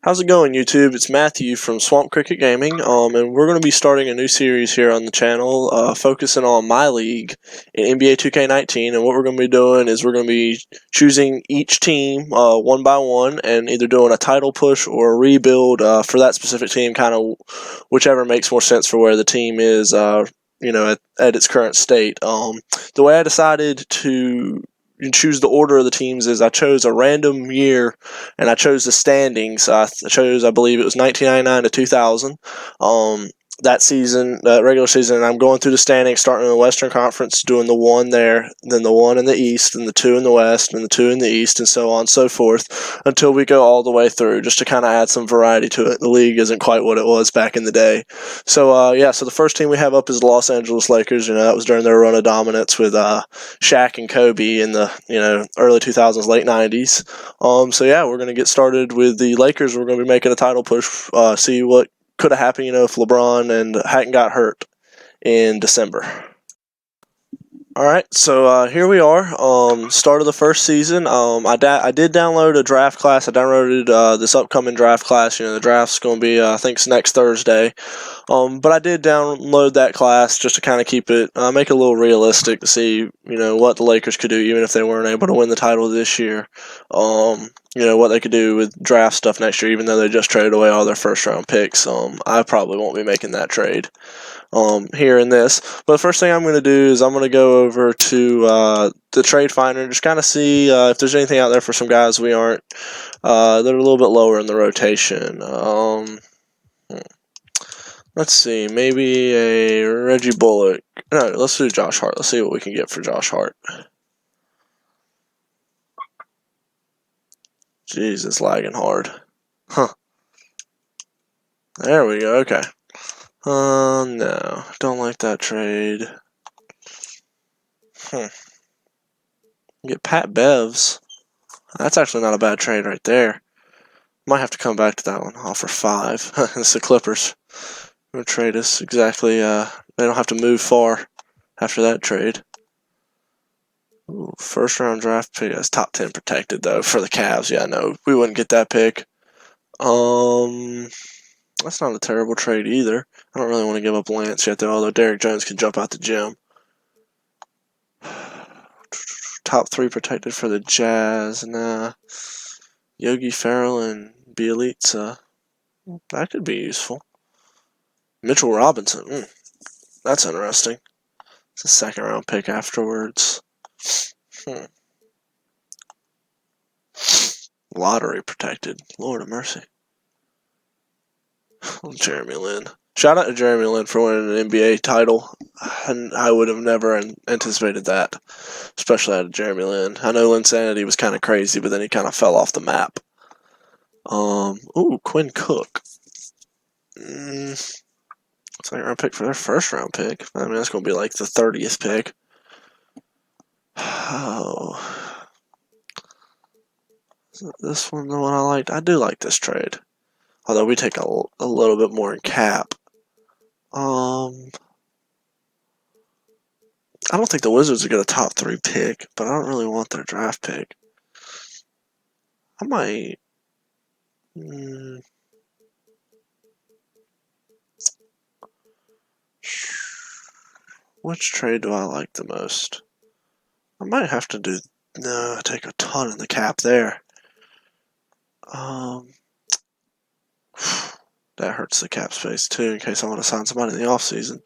How's it going, YouTube? It's Matthew from Swamp Cricket Gaming, and we're going to be starting a new series here on the channel, focusing on my league in NBA 2K19. And what we're going to be doing is we're going to be choosing each team one by one, and either doing a title push or a rebuild for that specific team, kind of whichever makes more sense for where the team is, at its current state. The way I decided to choose the order of the teams is I chose a random year and I chose the standings. I chose, I believe it was 1999 to 2000. That season, that regular season, and I'm going through the standings, starting in the Western Conference, doing the one there, then the one in the East, and the two in the West, and the two in the East, and so on and so forth, until we go all the way through, just to kind of add some variety to it. The league isn't quite what it was back in the day. So, so the first team we have up is the Los Angeles Lakers. That was during their run of dominance with Shaq and Kobe in the, early 2000s, late 90s. We're going to get started with the Lakers. We're going to be making a title push, see what could have happened, if LeBron and hadn't got hurt in December. Alright, so here we are, start of the first season. I did download a draft class. I downloaded this upcoming draft class. The draft's going to be, I think it's next Thursday. But I did download that class just to kind of keep it, make it a little realistic to see, what the Lakers could do even if they weren't able to win the title this year. What they could do with draft stuff next year, even though they just traded away all their first round picks. I probably won't be making that trade here in this. But the first thing I'm going to do is I'm going to go over to the trade finder and just kind of see if there's anything out there for some guys we aren't, that are a little bit lower in the rotation. Let's see, maybe a Reggie Bullock. No, let's do Josh Hart. Let's see what we can get for Josh Hart. Jeez, it's lagging hard. Huh. There we go, okay. No, don't like that trade. Get Pat Bevs. That's actually not a bad trade right there. Might have to come back to that one. Offer 5. It's the Clippers. Gonna trade us exactly. They don't have to move far after that trade. Ooh, first round draft pick. That's top 10 protected though for the Cavs. Yeah, no, we wouldn't get that pick. That's not a terrible trade either. I don't really want to give up Lance yet though, although Derrick Jones can jump out the gym. Top 3 protected for the Jazz. Nah. Yogi Ferrell and Bielitsa. That could be useful. Mitchell Robinson. That's interesting. It's a second round pick afterwards. Lottery protected. Lord of mercy. Jeremy Lin. Shout out to Jeremy Lin for winning an NBA title. And I would have never anticipated that, especially out of Jeremy Lin. I know Linsanity was kind of crazy, but then he kind of fell off the map. Quinn Cook. Second round pick for their first round pick. I mean, that's going to be like the 30th pick. Oh. Is this one the one I liked? I do like this trade. Although we take a little bit more in cap. I don't think the Wizards will get a top 3 pick, but I don't really want their draft pick. I might... Which trade do I like the most? I might have to do... No, take a ton in the cap there. That hurts the cap space too, in case I want to sign somebody in the offseason.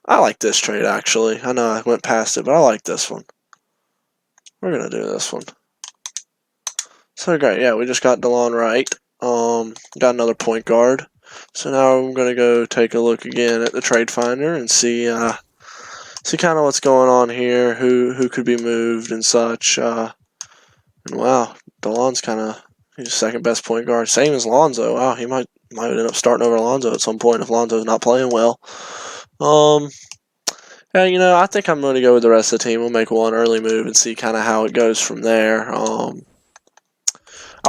I like this trade, actually. I know I went past it, but I like this one. We're going to do this one. So great, yeah, we just got DeLon Wright. Got another point guard. So now I'm going to go take a look again at the trade finder and see kind of what's going on here, who could be moved and such. And wow, DeLon's he's second best point guard, same as Lonzo. Wow, he might end up starting over Lonzo at some point if Lonzo's not playing well. I think I'm going to go with the rest of the team. We'll make one early move and see kind of how it goes from there. I'll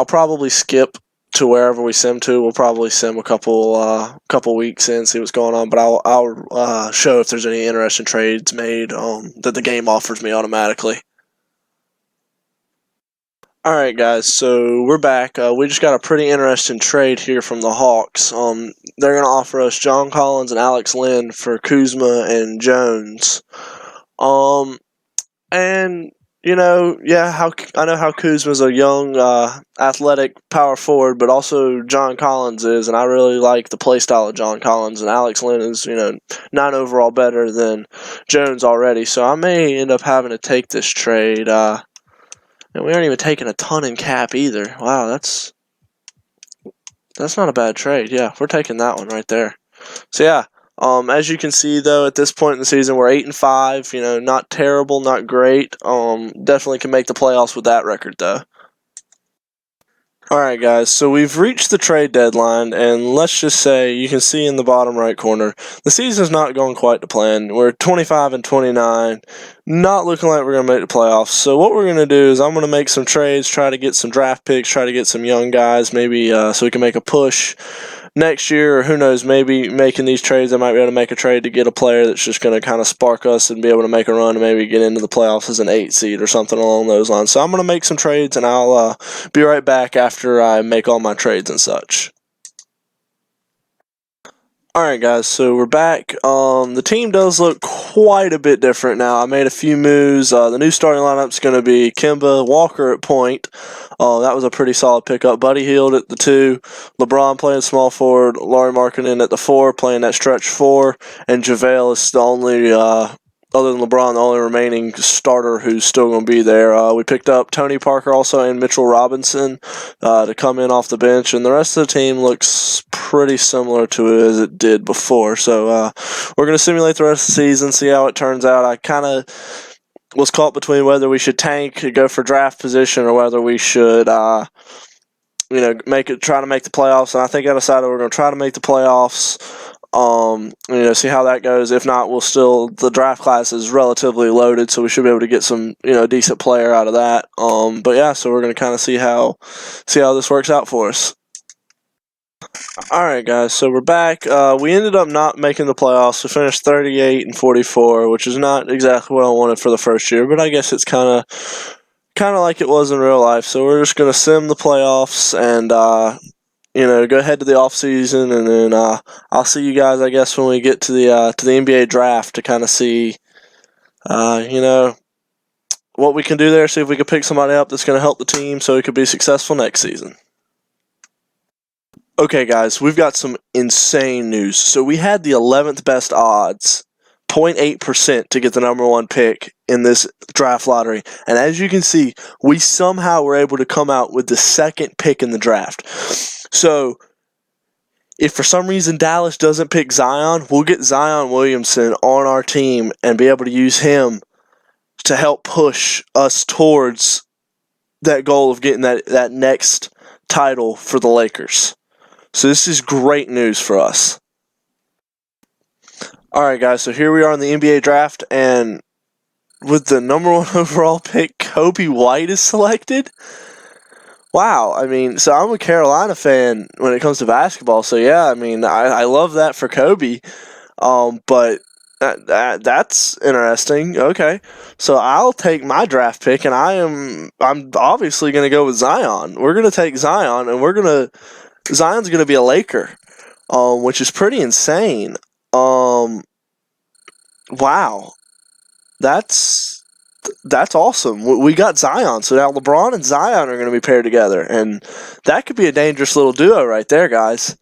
probably skip to wherever we sim to. We'll probably sim a couple weeks in, see what's going on. But I'll show if there's any interesting trades made that the game offers me automatically. Alright guys, so we're back. We just got a pretty interesting trade here from the Hawks. They're going to offer us John Collins and Alex Lynn for Kuzma and Jones. And I know how Kuzma's a young, athletic power forward, but also John Collins is, and I really like the play style of John Collins, and Alex Lynn is, 9 overall better than Jones already, so I may end up having to take this trade. And we aren't even taking a ton in cap either. Wow, that's not a bad trade. Yeah, we're taking that one right there. So yeah, as you can see though, at this point in the season, we're 8-5. Not terrible, not great. Definitely can make the playoffs with that record though. Alright guys, so we've reached the trade deadline, and let's just say, you can see in the bottom right corner, the season's not going quite to plan. We're 25-29, not looking like we're going to make the playoffs. So what we're going to do is I'm going to make some trades, try to get some draft picks, try to get some young guys, maybe so we can make a push next year, or who knows, maybe making these trades, I might be able to make a trade to get a player that's just going to kind of spark us and be able to make a run and maybe get into the playoffs as an 8 seed or something along those lines. So I'm going to make some trades, and I'll be right back after I make all my trades and such. Alright guys, so we're back. The team does look quite a bit different now. I made a few moves. The new starting lineup is going to be Kemba Walker at point. That was a pretty solid pickup. Buddy Hield at the 2. LeBron playing small forward. Lauri Markkanen at the 4, playing that stretch 4. And JaVale is the only, other than LeBron, the only remaining starter who's still going to be there. We picked up Tony Parker also and Mitchell Robinson to come in off the bench. And the rest of the team looks pretty similar to it as it did before. So we're going to simulate the rest of the season, see how it turns out. I kind of was caught between whether we should tank, go for draft position, or whether we should, try to make the playoffs. And I think I decided we're going to try to make the playoffs. See how that goes. If not, the draft class is relatively loaded, so we should be able to get some, decent player out of that. But yeah, so we're going to kind of see how this works out for us. Alright guys, so we're back. We ended up not making the playoffs. We finished 38-44, which is not exactly what I wanted for the first year, but I guess it's kind of like it was in real life. So we're just going to sim the playoffs and, go ahead to the off season, and then I'll see you guys, I guess, when we get to the NBA draft to kind of see, what we can do there. See if we can pick somebody up that's going to help the team so we could be successful next season. Okay, guys, we've got some insane news. So we had the 11th best odds, 0.8% to get the number 1 pick in this draft lottery. And as you can see, we somehow were able to come out with the 2nd pick in the draft. So if for some reason Dallas doesn't pick Zion, we'll get Zion Williamson on our team and be able to use him to help push us towards that goal of getting that next title for the Lakers. So this is great news for us. Alright guys, so here we are in the NBA draft, and with the number 1 overall pick, Kobe White is selected. Wow, so I'm a Carolina fan when it comes to basketball, so yeah, I love that for Kobe, but that's interesting. Okay, so I'll take my draft pick, and I'm obviously going to go with Zion. We're going to take Zion, and Zion's going to be a Laker, which is pretty insane. Wow, that's awesome. We got Zion, so now LeBron and Zion are going to be paired together, and that could be a dangerous little duo right there, guys.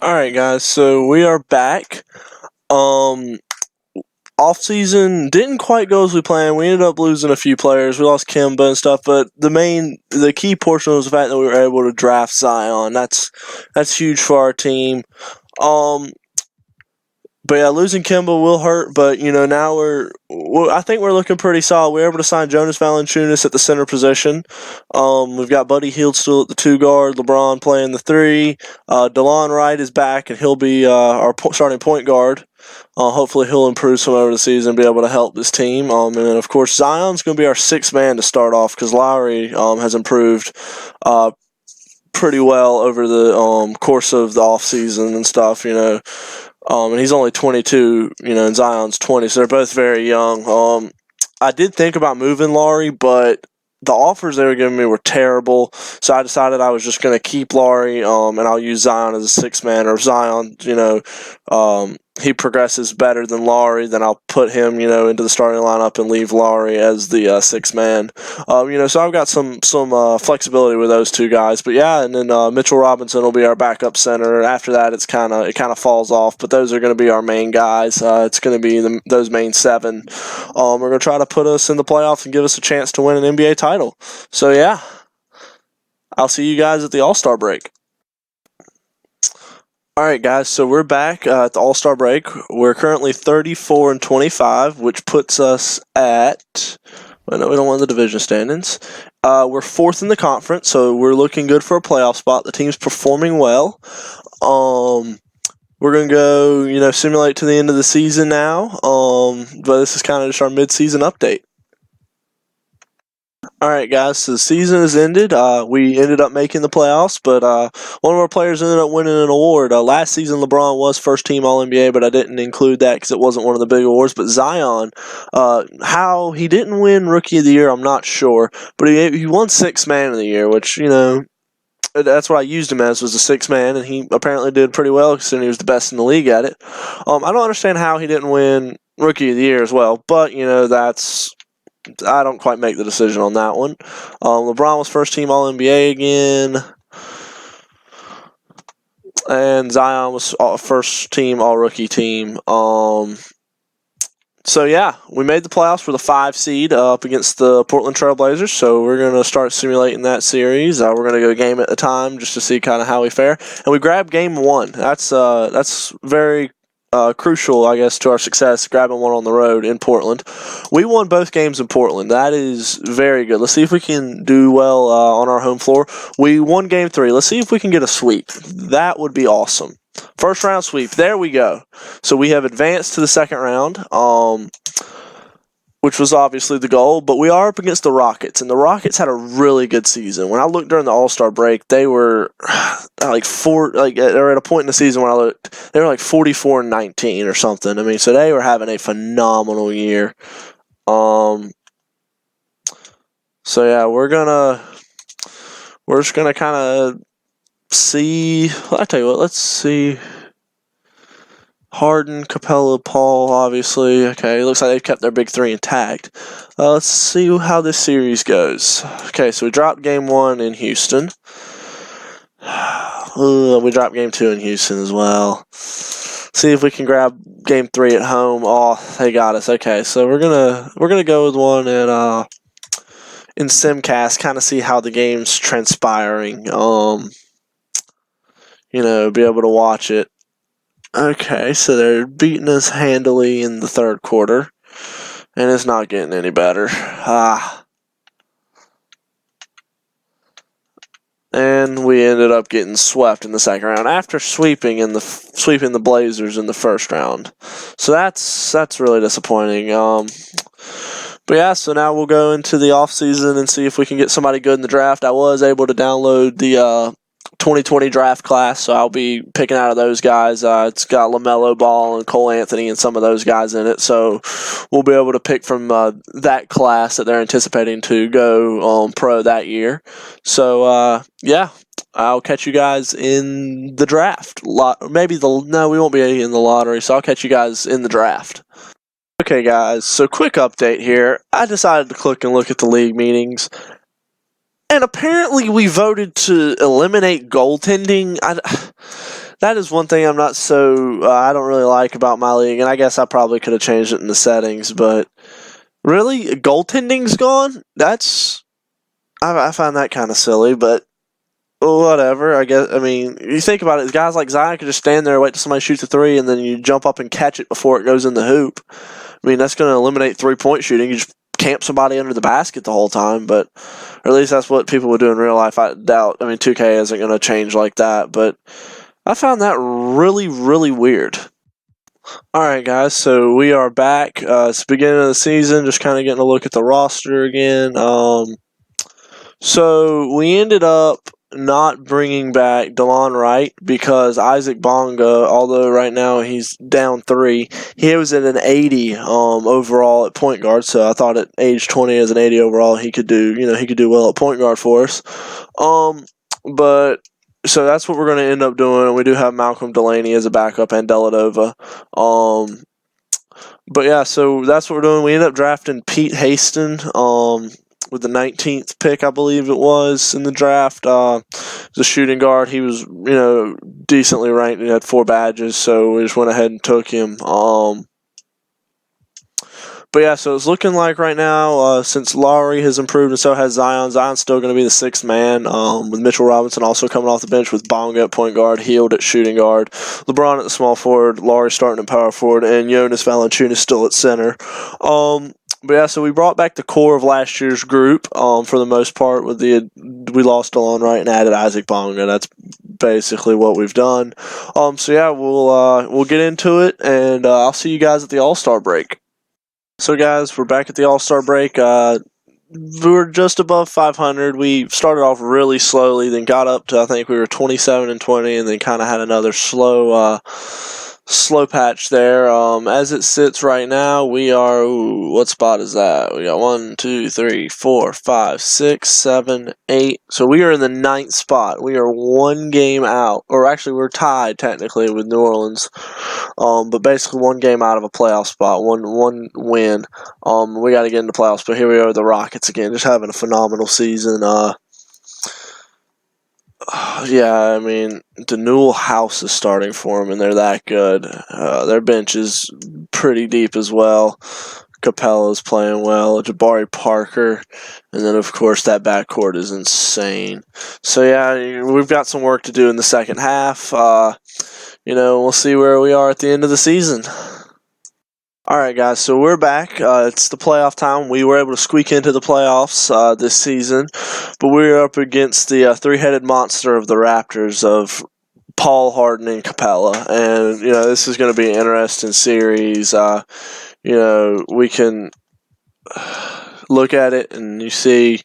Alright, guys, so we are back. Off-season didn't quite go as we planned. We ended up losing a few players. We lost Kemba and stuff, but the key portion was the fact that we were able to draft Zion. That's huge for our team. But yeah, losing Kemba will hurt, but now I think we're looking pretty solid. We were able to sign Jonas Valanciunas at the center position. We've got Buddy Hield still at the 2 guard, LeBron playing the 3. DeLon Wright is back, and he'll be our starting point guard. Hopefully he'll improve some over the season and be able to help this team. And then, of course, Zion's going to be our 6th man to start off because Lowry has improved pretty well over the course of the offseason and stuff, and he's only 22, and Zion's 20, so they're both very young. I did think about moving Laurie, but the offers they were giving me were terrible, so I decided I was just going to keep Laurie, and I'll use Zion as a six-man, or if Zion, he progresses better than Laurie, then I'll put him, into the starting lineup and leave Laurie as the six-man. So I've got some flexibility with those two guys, but yeah, and then Mitchell Robinson will be our backup center. After that, it kind of falls off, but those are going to be our main guys. It's going to be those main seven. We're going to try to put us in the playoffs and give us a chance to win an NBA title. So yeah, I'll see you guys at the All-Star break. Alright guys, so we're back at the All-Star break. We're currently 34-25, which puts us at... Well, no, we don't want the division standings. We're 4th in the conference, so we're looking good for a playoff spot. The team's performing well. We're going to go, simulate to the end of the season now. But this is kind of just our mid-season update. Alright guys, so the season has ended. We ended up making the playoffs, but one of our players ended up winning an award. Last season LeBron was first team All-NBA, but I didn't include that because it wasn't one of the big awards. But Zion, how he didn't win Rookie of the Year, I'm not sure, but he won Sixth Man of the Year, which, that's what I used him as, was a sixth man, and he apparently did pretty well considering he was the best in the league at it. I don't understand how he didn't win Rookie of the Year as well, but, I don't quite make the decision on that one. LeBron was first team All-NBA again. And Zion was first team All-Rookie team. So yeah, we made the playoffs for the 5 seed up against the Portland Trail Blazers. So we're going to start simulating that series. We're going to go game at a time just to see kind of how we fare. And we grabbed game 1. That's very crucial, I guess, to our success, grabbing one on the road in Portland. We won both games in Portland. That is very good. Let's see if we can do well on our home floor. We won game 3. Let's see if we can get a sweep. That would be awesome. First round sweep. There we go. So we have advanced to the second round, which was obviously the goal, but we are up against the Rockets, and the Rockets had a really good season. When I looked during the All-Star break, they were they were at a point in the season when I looked, they were like 44-19 or something. I mean, so they were having a phenomenal year. So yeah, we're just gonna kind of see. I tell you what, let's see. Harden, Capella, Paul, obviously. Okay, looks like they've kept their big 3 intact. Let's see how this series goes. Okay, so we dropped game 1 in Houston. We dropped game 2 in Houston as well. See if we can grab game 3 at home. Oh, they got us. Okay, so we're gonna go with one at in Simcast, kind of see how the game's transpiring. Be able to watch it. Okay, so they're beating us handily in the third quarter, and it's not getting any better. And we ended up getting swept in the second round after sweeping the Blazers in the first round. So that's really disappointing. But yeah, so now we'll go into the off season and see if we can get somebody good in the draft. I was able to download the 2020 draft class, so I'll be picking out of those guys. It's got LaMelo Ball and Cole Anthony and some of those guys in it, so we'll be able to pick from that class that they're anticipating to go pro that year. So yeah, I'll catch you guys in the draft. We won't be in the lottery, so I'll catch you guys in the draft. Okay guys, so quick update here. I decided to click and look at the league meetings, and apparently we voted to eliminate goaltending. That is one thing I'm not I don't really like about my league, and I guess I probably could have changed it in the settings, but really, goaltending's gone? I find that kind of silly, but whatever, I guess. I mean, you think about it, guys like Zion could just stand there, wait till somebody shoots a 3, and then you jump up and catch it before it goes in the hoop. I mean, that's going to eliminate 3-point shooting. You just camp somebody under the basket the whole time, or at least that's what people would do in real life. I doubt, 2K isn't going to change like that, but I found that really, really weird. Alright guys, so we are back. It's the beginning of the season, just kind of getting a look at the roster again. So we ended up not bringing back DeLon Wright because Isaac Bonga, although right now he's down 3, he was at an 80 overall at point guard. So I thought at age 20 as an 80 overall he could do well at point guard for us. But so that's what we're going to end up doing. We do have Malcolm Delaney as a backup and Deladova. But yeah, so that's what we're doing. We ended up drafting Pete Haston with the 19th pick, I believe it was, in the draft. The shooting guard, he was, decently ranked. He had 4 badges, so we just went ahead and took him. But yeah, so it's looking like right now, since Lowry has improved and so has Zion, Zion's still going to be the 6th man, with Mitchell Robinson also coming off the bench with Bonga at point guard, Hield at shooting guard, LeBron at the small forward, Lowry starting at power forward, and Jonas Valanciunas still at center. But yeah, so we brought back the core of last year's group for the most part. We lost DeLon Wright and added Isaac Bonga. That's basically what we've done. So yeah, we'll get into it, and I'll see you guys at the All-Star break. So guys, we're back at the All-Star break. We were just above 500. We started off really slowly, then got up to, I think we were 27-20, and then kind of had another slow patch there. As it sits right now, we are, what spot is that? We got 1, 2, 3, 4, 5, 6, 7, 8. So we are in the 9th spot. We are 1 game out, or actually we're tied technically with New Orleans. But basically 1 game out of a playoff spot, one win. We got to get into playoffs, but here we are with the Rockets again, just having a phenomenal season. Yeah, I mean, the Newell House is starting for them, and they're that good. Their bench is pretty deep as well. Capella's playing well, Jabari Parker, and then, of course, that backcourt is insane. So, yeah, we've got some work to do in the second half. We'll see where we are at the end of the season. Alright guys, so we're back. It's the playoff time. We were able to squeak into the playoffs this season, but we're up against the 3-headed monster of the Raptors of Paul, Harden, and Capella. And, this is going to be an interesting series. We can look at it and you see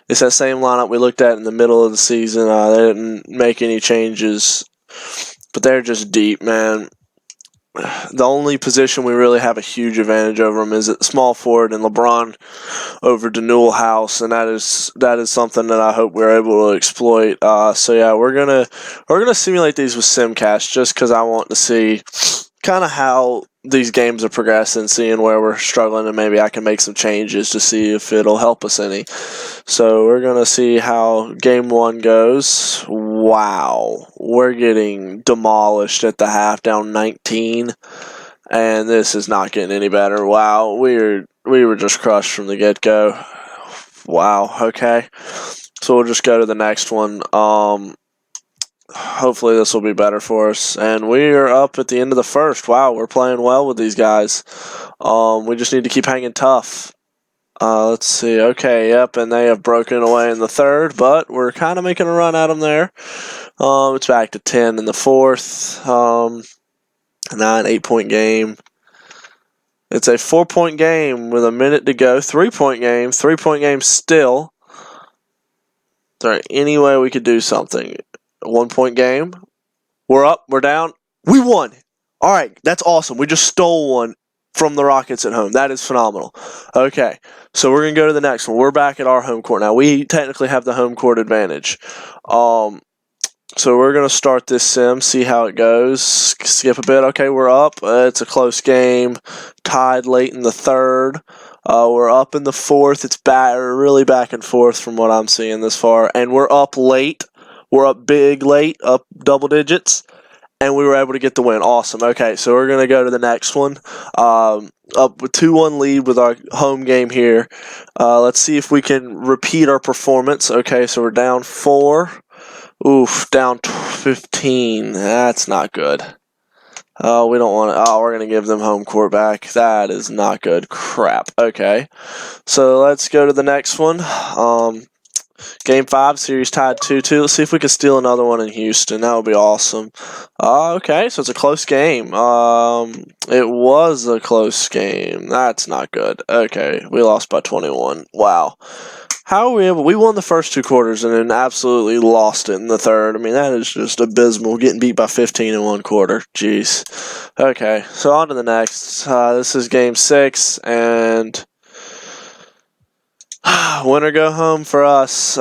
it's that same lineup we looked at in the middle of the season. They didn't make any changes, but they're just deep, man. The only position we really have a huge advantage over them is at small forward and LeBron over to Newell House, and that is something that I hope we're able to exploit. So yeah, we're gonna simulate these with Simcast just because I want to see kind of how these games are progressing, seeing where we're struggling, and maybe I can make some changes to see if it'll help us any. So we're going to see how game 1 goes. Wow. We're getting demolished at the half, down 19, and this is not getting any better. Wow. We were just crushed from the get-go. Wow. Okay. So we'll just go to the next one. Hopefully this will be better for us. And we are up at the end of the first. Wow, we're playing well with these guys. We just need to keep hanging tough. Let's see. Okay, yep, and they have broken away in the third, but we're kind of making a run at them there. It's back to 10 in the fourth. 8-point game. It's a 4-point game with a minute to go. 3-point game. 3-point game still. Is there any way we could do something? A 1-point game. We're up. We're down. We won. All right. That's awesome. We just stole one from the Rockets at home. That is phenomenal. Okay. So we're going to go to the next one. We're back at our home court now. We technically have the home court advantage. So we're going to start this sim, see how it goes. Skip a bit. Okay, we're up. It's a close game. Tied late in the third. We're up in the fourth. It's really back and forth from what I'm seeing this far. And we're up late. We're up big late, up double digits, and we were able to get the win. Awesome. Okay, so we're going to go to the next one. Up with 2-1 lead with our home game here. Let's see if we can repeat our performance. Okay, so we're down 4. Oof, down 15. That's not good. Oh, we don't want to. Oh, we're going to give them home court back. That is not good. Crap. Okay, so let's go to the next one. Game 5, series tied 2-2. Let's see if we can steal another one in Houston. That would be awesome. Okay, so it's a close game. It was a close game. That's not good. Okay, we lost by 21. Wow. How are we able? We won the first 2 quarters and then absolutely lost it in the third. I mean, that is just abysmal. Getting beat by 15 in 1 quarter. Jeez. Okay, so on to the next. This is game 6, and win or go home for us.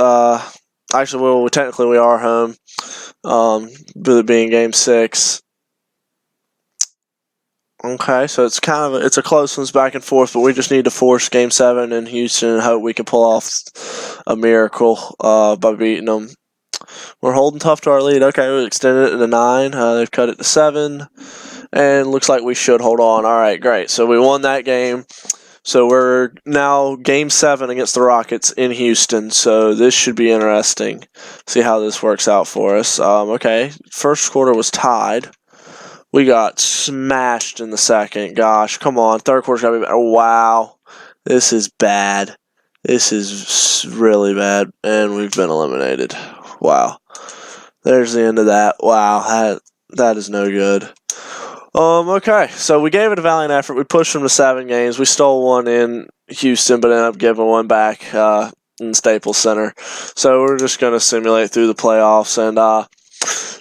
Actually, well, technically we are home. With it being game 6. Okay, so it's a close one's back and forth, but we just need to force Game 7 in Houston and hope we can pull off a miracle by beating them. We're holding tough to our lead. Okay, we extended it to 9. They've cut it to 7, and looks like we should hold on. All right, great. So we won that game. So we're now Game 7 against the Rockets in Houston. So this should be interesting. See how this works out for us. Okay, first quarter was tied. We got smashed in the second. Gosh, come on. Third quarter's got to be better. Oh, wow. This is bad. This is really bad. And we've been eliminated. Wow. There's the end of that. Wow. That is no good. Okay. So we gave it a valiant effort. We pushed them to 7 games. We stole one in Houston, but ended up giving one back in Staples Center. So we're just going to simulate through the playoffs. And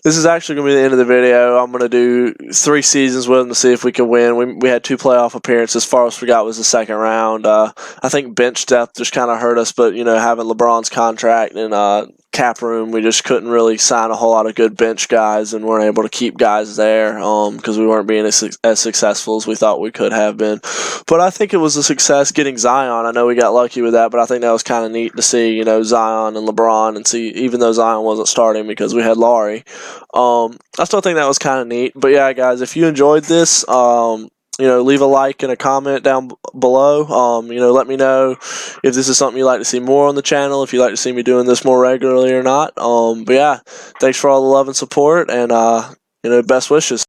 this is actually going to be the end of the video. I'm going to do 3 seasons with them to see if we can win. We had 2 playoff appearances. Farthest we got was the second round. I think bench depth just kind of hurt us, but, having LeBron's contract and cap room, we just couldn't really sign a whole lot of good bench guys and weren't able to keep guys there because we weren't being as successful as we thought we could have been. But I think it was a success getting Zion. I know we got lucky with that, but I think that was kind of neat to see, Zion and LeBron, and see, even though Zion wasn't starting because we had Laurie. I still think that was kind of neat. But yeah, guys, if you enjoyed this, leave a like and a comment down below. Let me know if this is something you'd like to see more on the channel, if you'd like to see me doing this more regularly or not. But yeah, thanks for all the love and support, and best wishes.